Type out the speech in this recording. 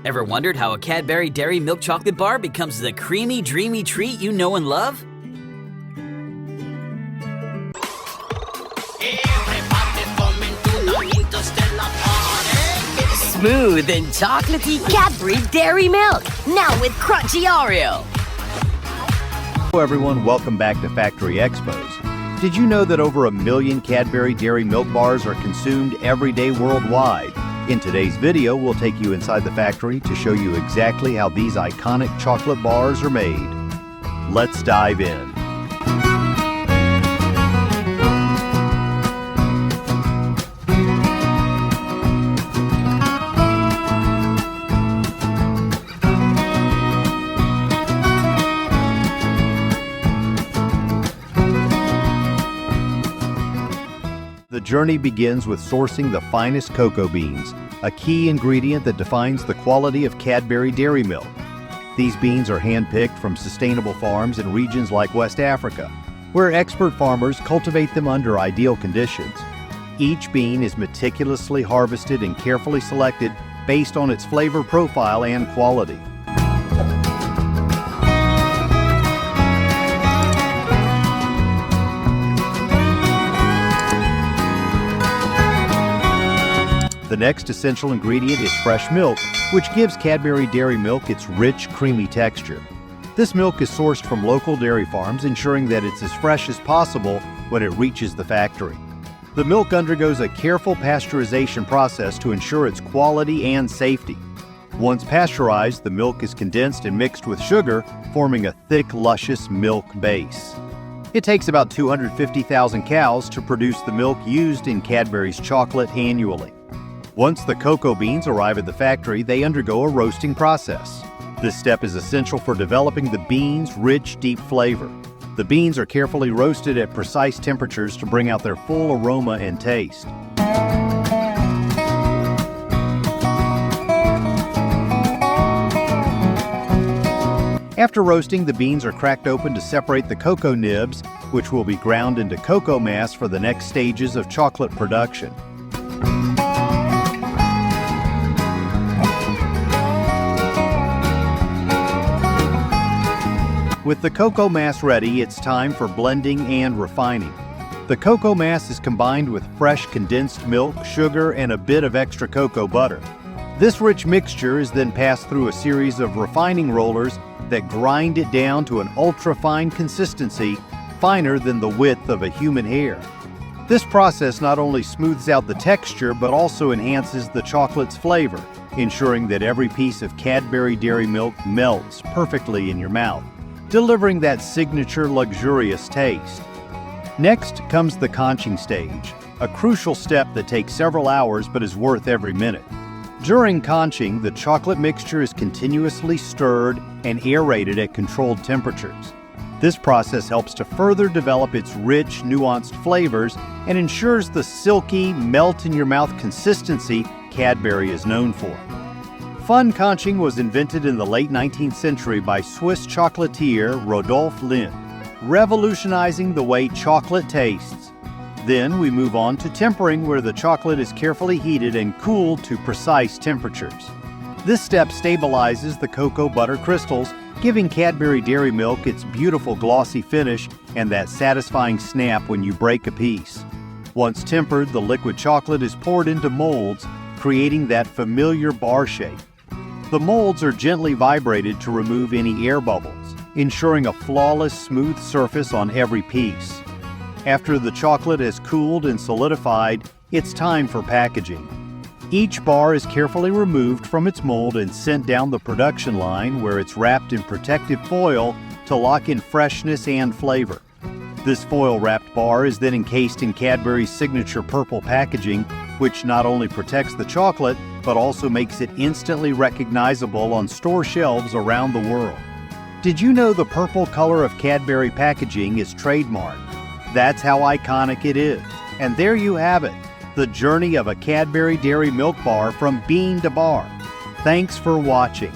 Ever wondered how a Cadbury Dairy Milk Chocolate Bar becomes the creamy, dreamy treat you know and love? Smooth and chocolatey Cadbury Dairy Milk, now with crunchy Oreo. Hello everyone, welcome back to Factory Expos. Did you know that over 1 million Cadbury Dairy Milk bars are consumed every day worldwide? In today's video, we'll take you inside the factory to show you exactly how these iconic chocolate bars are made. Let's dive in. The journey begins with sourcing the finest cocoa beans, a key ingredient that defines the quality of Cadbury Dairy Milk. These beans are hand-picked from sustainable farms in regions like West Africa, where expert farmers cultivate them under ideal conditions. Each bean is meticulously harvested and carefully selected based on its flavor profile and quality. The next essential ingredient is fresh milk, which gives Cadbury Dairy Milk its rich, creamy texture. This milk is sourced from local dairy farms, ensuring that it's as fresh as possible when it reaches the factory. The milk undergoes a careful pasteurization process to ensure its quality and safety. Once pasteurized, the milk is condensed and mixed with sugar, forming a thick, luscious milk base. It takes about 250,000 cows to produce the milk used in Cadbury's chocolate annually. Once the cocoa beans arrive at the factory, they undergo a roasting process. This step is essential for developing the beans' rich, deep flavor. The beans are carefully roasted at precise temperatures to bring out their full aroma and taste. After roasting, the beans are cracked open to separate the cocoa nibs, which will be ground into cocoa mass for the next stages of chocolate production. With the cocoa mass ready, it's time for blending and refining. The cocoa mass is combined with fresh condensed milk, sugar, and a bit of extra cocoa butter. This rich mixture is then passed through a series of refining rollers that grind it down to an ultra-fine consistency, finer than the width of a human hair. This process not only smooths out the texture, but also enhances the chocolate's flavor, ensuring that every piece of Cadbury Dairy Milk melts perfectly in your mouth, delivering that signature luxurious taste. Next comes the conching stage, a crucial step that takes several hours but is worth every minute. During conching, the chocolate mixture is continuously stirred and aerated at controlled temperatures. This process helps to further develop its rich, nuanced flavors and ensures the silky, melt-in-your-mouth consistency Cadbury is known for. Fun conching was invented in the late 19th century by Swiss chocolatier Rodolphe Lindt, revolutionizing the way chocolate tastes. Then we move on to tempering, where the chocolate is carefully heated and cooled to precise temperatures. This step stabilizes the cocoa butter crystals, giving Cadbury Dairy Milk its beautiful glossy finish and that satisfying snap when you break a piece. Once tempered, the liquid chocolate is poured into molds, creating that familiar bar shape. The molds are gently vibrated to remove any air bubbles, ensuring a flawless, smooth surface on every piece. After the chocolate has cooled and solidified, it's time for packaging. Each bar is carefully removed from its mold and sent down the production line, where it's wrapped in protective foil to lock in freshness and flavor. This foil-wrapped bar is then encased in Cadbury's signature purple packaging, which not only protects the chocolate, but also makes it instantly recognizable on store shelves around the world. Did you know the purple color of Cadbury packaging is trademarked? That's how iconic it is. And there you have it, the journey of a Cadbury Dairy Milk bar from bean to bar. Thanks for watching.